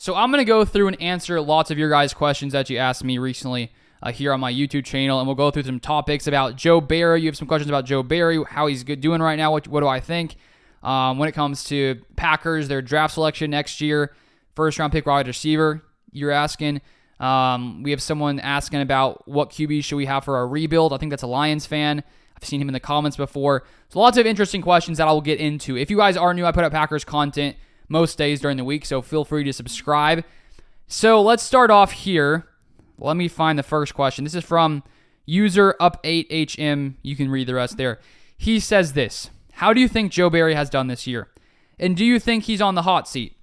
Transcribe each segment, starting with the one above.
So I'm going to go through and answer lots of your guys' questions that you asked me recently here on my YouTube channel, and we'll go through some topics about Joe Barry. You have some questions about Joe Barry, how he's doing right now, what do I think when it comes to Packers, their draft selection next year, first-round pick wide receiver, you're asking. We have someone asking about what QB should we have for our rebuild. I think that's a Lions fan. I've seen him in the comments before. So lots of interesting questions that I will get into. If you guys are new, I put up Packers content most days during the week, so feel free to subscribe. So let's start off here. Let me find the first question. This is from user up8hm. You can read the rest there. He says this: how do you think Joe Barry has done this year? And do you think he's on the hot seat?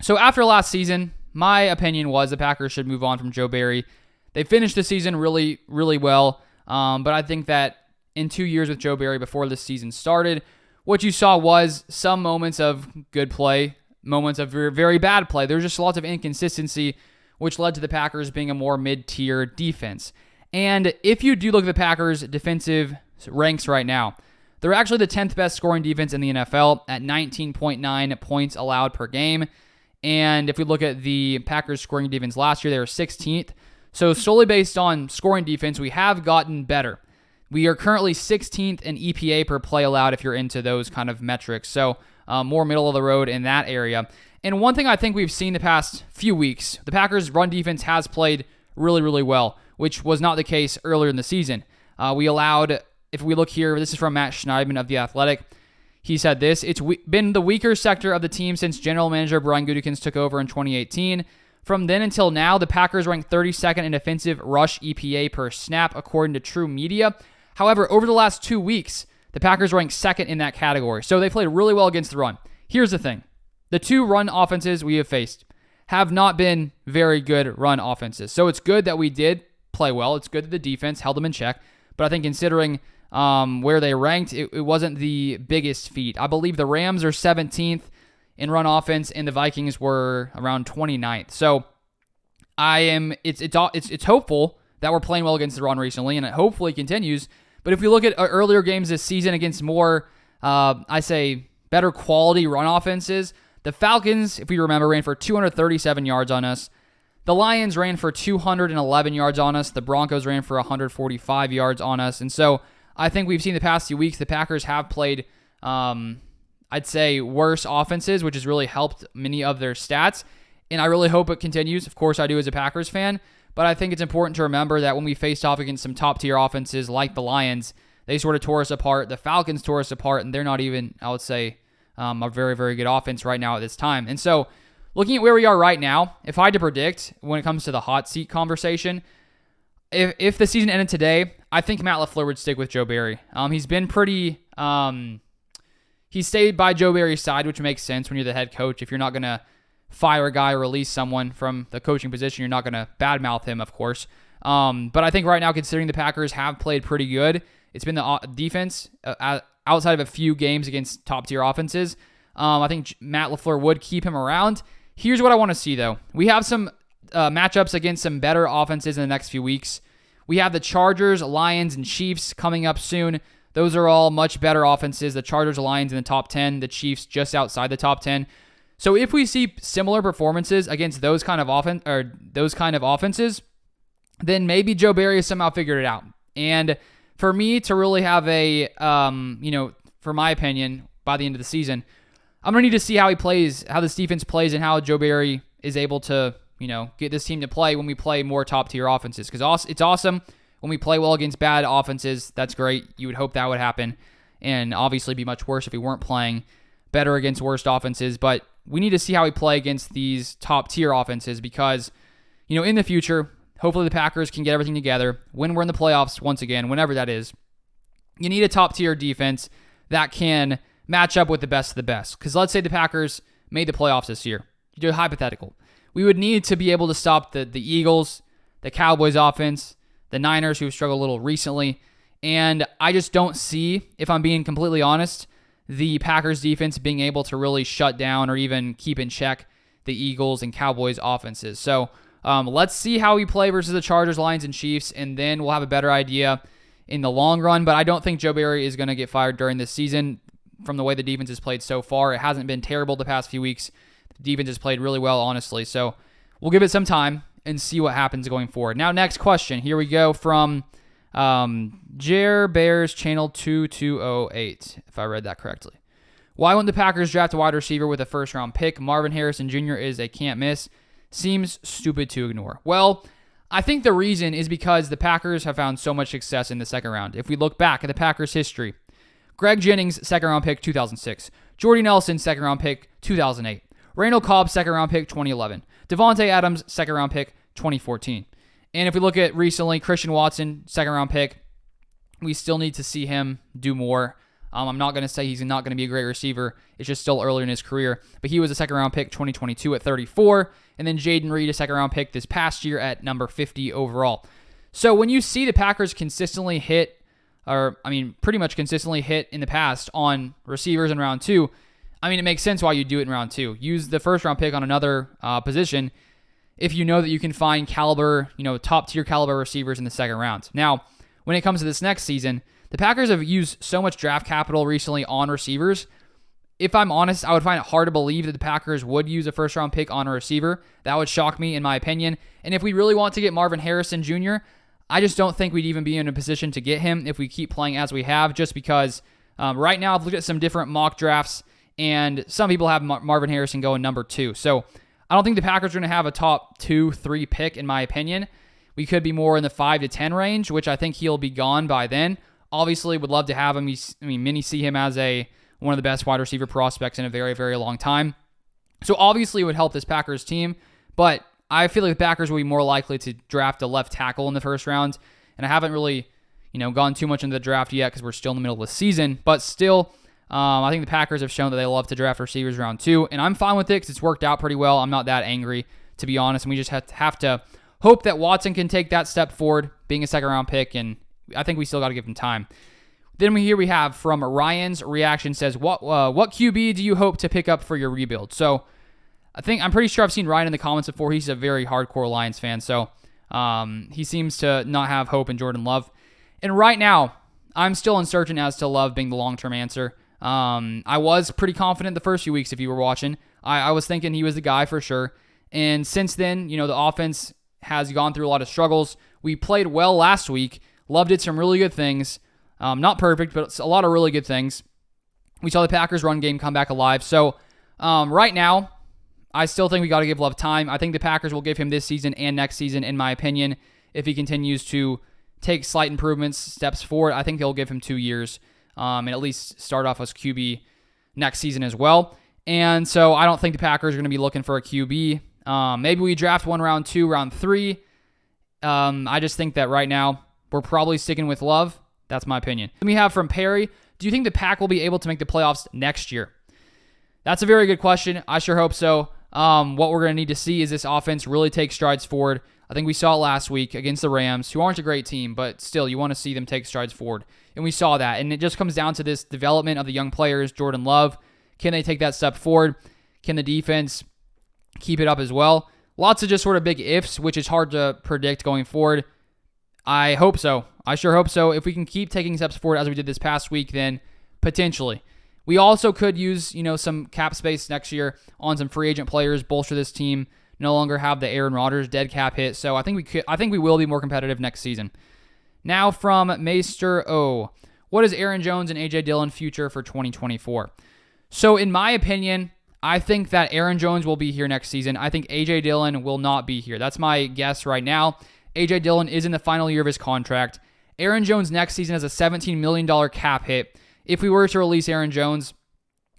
So after last season, my opinion was the Packers should move on from Joe Barry. They finished the season really, really well. But I think that in 2 years with Joe Barry before this season started, what you saw was some moments of good play, moments of very, very bad play. There's just lots of inconsistency, which led to the Packers being a more mid-tier defense. And if you do look at the Packers' defensive ranks right now, they're actually the 10th best scoring defense in the NFL at 19.9 points allowed per game. And if we look at the Packers' scoring defense last year, they were 16th. So solely based on scoring defense, we have gotten better. We are currently 16th in EPA per play allowed if you're into those kind of metrics. So more middle of the road in that area. And one thing I think we've seen the past few weeks, the Packers' run defense has played really, really well, which was not the case earlier in the season. We allowed, if we look here, this is from Matt Schneidman of The Athletic. He said this: it's been the weaker sector of the team since general manager Brian Gutekunst took over in 2018. From then until now, the Packers ranked 32nd in defensive rush EPA per snap, according to True Media. However, over the last 2 weeks, the Packers ranked second in that category. So they played really well against the run. Here's the thing. The two run offenses we have faced have not been very good run offenses. So it's good that we did play well. It's good that the defense held them in check. But I think considering where they ranked, it wasn't the biggest feat. I believe the Rams are 17th in run offense, and the Vikings were around 29th. So it's hopeful that we're playing well against the run recently, and it hopefully continues. But if we look at earlier games this season against more, better quality run offenses, the Falcons, if we remember, ran for 237 yards on us. The Lions ran for 211 yards on us. The Broncos ran for 145 yards on us. And so I think we've seen the past few weeks the Packers have played, I'd say, worse offenses, which has really helped many of their stats. And I really hope it continues. Of course, I do as a Packers fan. But I think it's important to remember that when we faced off against some top-tier offenses like the Lions, they sort of tore us apart. The Falcons tore us apart, and they're not even, I would say, a very, very good offense right now at this time. And so looking at where we are right now, if I had to predict when it comes to the hot seat conversation, if the season ended today, I think Matt LaFleur would stick with Joe Barry. He's been pretty... he stayed by Joe Barry's side, which makes sense when you're the head coach. If you're not going to fire a guy or release someone from the coaching position, you're not going to badmouth him, of course. But I think right now, considering the Packers have played pretty good, it's been the defense outside of a few games against top-tier offenses. I think Matt LaFleur would keep him around. Here's what I want to see, though. We have some matchups against some better offenses in the next few weeks. We have the Chargers, Lions, and Chiefs coming up soon. Those are all much better offenses. The Chargers, Lions in the top 10, the Chiefs just outside the top 10. So if we see similar performances against those kind of offenses, then maybe Joe Barry has somehow figured it out. And for me to really have a, for my opinion, by the end of the season, I'm going to need to see how he plays, how this defense plays, and how Joe Barry is able to, get this team to play when we play more top-tier offenses. Because it's awesome when we play well against bad offenses. That's great. You would hope that would happen. And obviously be much worse if we weren't playing better against worst offenses. But we need to see how we play against these top-tier offenses because, in the future, hopefully the Packers can get everything together. When we're in the playoffs once again, whenever that is, you need a top-tier defense that can match up with the best of the best. Because let's say the Packers made the playoffs this year. You do a hypothetical. We would need to be able to stop the Eagles, the Cowboys offense, the Niners, who have struggled a little recently. And I just don't see, if I'm being completely honest, the Packers defense being able to really shut down or even keep in check the Eagles and Cowboys offenses. So let's see how we play versus the Chargers, Lions, and Chiefs, and then we'll have a better idea in the long run. But I don't think Joe Barry is going to get fired during this season from the way the defense has played so far. It hasn't been terrible the past few weeks. The defense has played really well, honestly. So we'll give it some time and see what happens going forward. Now, next question. Here we go from Jer Bears Channel 2208, if I read that correctly. Why wouldn't the Packers draft a wide receiver with a first-round pick? Marvin Harrison Jr. is a can't miss. Seems stupid to ignore. Well, I think the reason is because the Packers have found so much success in the second round. If we look back at the Packers' history, Greg Jennings, second-round pick, 2006. Jordy Nelson, second-round pick, 2008. Randall Cobb, second-round pick, 2011. Devontae Adams, second-round pick, 2014. And if we look at recently, Christian Watson, second-round pick, we still need to see him do more. I'm not going to say he's not going to be a great receiver. It's just still early in his career. But he was a second-round pick 2022 at 34. And then Jaden Reed, a second-round pick this past year at number 50 overall. So when you see the Packers consistently hit, pretty much consistently hit in the past on receivers in round 2, it makes sense why you do it in round 2. Use the first-round pick on another position if you know that you can find caliber, top-tier caliber receivers in the second round. Now, when it comes to this next season, the Packers have used so much draft capital recently on receivers. If I'm honest, I would find it hard to believe that the Packers would use a first-round pick on a receiver. That would shock me, in my opinion. And if we really want to get Marvin Harrison Jr., I just don't think we'd even be in a position to get him if we keep playing as we have, just because right now I've looked at some different mock drafts, and some people have Marvin Harrison going number 2. So I don't think the Packers are going to have a top 2-3 pick, in my opinion. We could be more in the 5 to 10 range, which I think he'll be gone by then. Obviously, would love to have him. Many see him as one of the best wide receiver prospects in a very, very long time. So obviously, it would help this Packers team, but I feel like the Packers will be more likely to draft a left tackle in the first round. And I haven't really, gone too much into the draft yet because we're still in the middle of the season. But still, I think the Packers have shown that they love to draft receivers round 2, and I'm fine with it because it's worked out pretty well. I'm not that angry, to be honest. And we just have to hope that Watson can take that step forward, being a second-round pick, and I think we still got to give him time. Then we have from Ryan's reaction says, what QB do you hope to pick up for your rebuild? So I'm pretty sure I've seen Ryan in the comments before. He's a very hardcore Lions fan, so he seems to not have hope in Jordan Love. And right now, I'm still uncertain as to Love being the long-term answer. I was pretty confident the first few weeks if you were watching. I was thinking he was the guy for sure. And since then, the offense has gone through a lot of struggles. We played well last week. Love did some really good things. Not perfect, but a lot of really good things. We saw the Packers run game come back alive. So right now, I still think we got to give Love time. I think the Packers will give him this season and next season, in my opinion, if he continues to take slight improvements, steps forward. I think they'll give him 2 years and at least start off as QB next season as well. And so I don't think the Packers are going to be looking for a QB. Maybe we draft one round 2, round 3. I just think that right now we're probably sticking with Love. That's my opinion. Then we have from Perry, do you think the Pack will be able to make the playoffs next year? That's a very good question. I sure hope so. What we're going to need to see is this offense really take strides forward. I think we saw it last week against the Rams, who aren't a great team, but still, you want to see them take strides forward. And we saw that. And it just comes down to this development of the young players, Jordan Love. Can they take that step forward? Can the defense keep it up as well? Lots of just sort of big ifs, which is hard to predict going forward. I hope so. I sure hope so. If we can keep taking steps forward as we did this past week, then potentially. We also could use, some cap space next year on some free agent players, bolster this team, no longer have the Aaron Rodgers dead cap hit. So I think we will be more competitive next season. Now from Maester O. What is Aaron Jones and A.J. Dillon future for 2024? So in my opinion, I think that Aaron Jones will be here next season. I think A.J. Dillon will not be here. That's my guess right now. A.J. Dillon is in the final year of his contract. Aaron Jones next season has a $17 million cap hit. If we were to release Aaron Jones,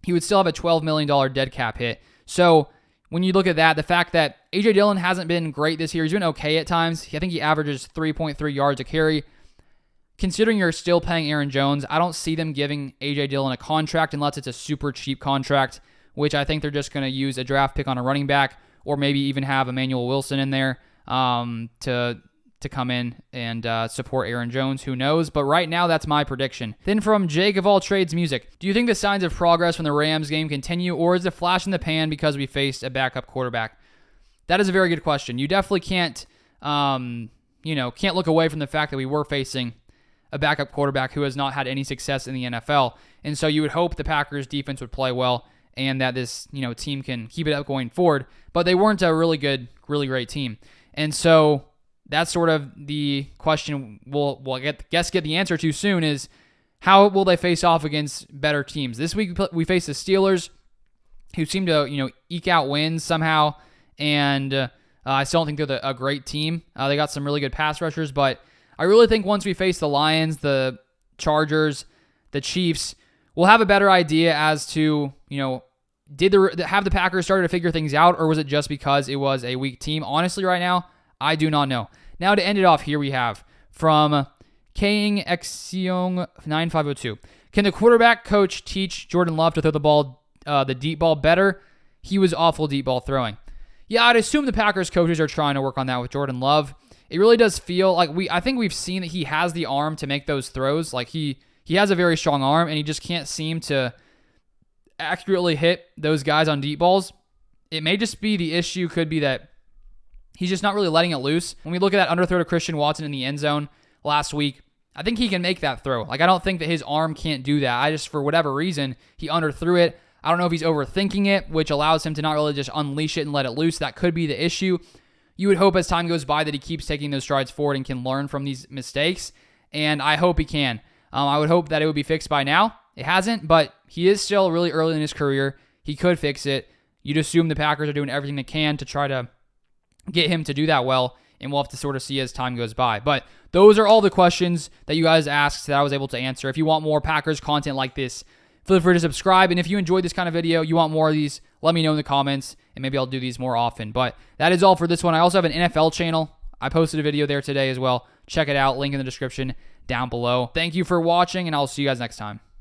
he would still have a $12 million dead cap hit. So when you look at that, the fact that A.J. Dillon hasn't been great this year, he's been okay at times. I think he averages 3.3 yards a carry. Considering you're still paying Aaron Jones, I don't see them giving A.J. Dillon a contract unless it's a super cheap contract, which I think they're just going to use a draft pick on a running back or maybe even have Emmanuel Wilson in there to come in and support Aaron Jones. Who knows? But right now, that's my prediction. Then from Jake of All Trades Music, do you think the signs of progress from the Rams game continue, or is it flash in the pan because we faced a backup quarterback? That is a very good question. You definitely can't look away from the fact that we were facing a backup quarterback who has not had any success in the NFL. And so you would hope the Packers defense would play well and that this team can keep it up going forward. But they weren't a really great team. And so that's sort of the question we'll get the answer to soon is how will they face off against better teams? This week we face the Steelers, who seem to eke out wins somehow, and I still don't think they're a great team. They got some really good pass rushers, but I really think once we face the Lions, the Chargers, the Chiefs, we'll have a better idea as to have the Packers started to figure things out, or was it just because it was a weak team? Honestly, right now, I do not know. Now, to end it off, here we have from Kang Exiong 9502. Can the quarterback coach teach Jordan Love to throw the ball, the deep ball better? He was awful deep ball throwing. Yeah, I'd assume the Packers coaches are trying to work on that with Jordan Love. It really does feel like I think we've seen that he has the arm to make those throws. Like he has a very strong arm, and he just can't seem to accurately hit those guys on deep balls. It may just be the issue could be that he's just not really letting it loose. When we look at that underthrow to Christian Watson in the end zone last week, I think he can make that throw. Like, I don't think that his arm can't do that. I just, for whatever reason, he underthrew it. I don't know if he's overthinking it, which allows him to not really just unleash it and let it loose. That could be the issue. You would hope as time goes by that he keeps taking those strides forward and can learn from these mistakes, and I hope he can. I would hope that it would be fixed by now. It hasn't, but he is still really early in his career. He could fix it. You'd assume the Packers are doing everything they can to try to get him to do that well, and we'll have to sort of see as time goes by. But those are all the questions that you guys asked that I was able to answer. If you want more Packers content like this, feel free to subscribe. And if you enjoyed this kind of video, you want more of these, let me know in the comments, and maybe I'll do these more often. But that is all for this one. I also have an NFL channel. I posted a video there today as well. Check it out. Link in the description down below. Thank you for watching, and I'll see you guys next time.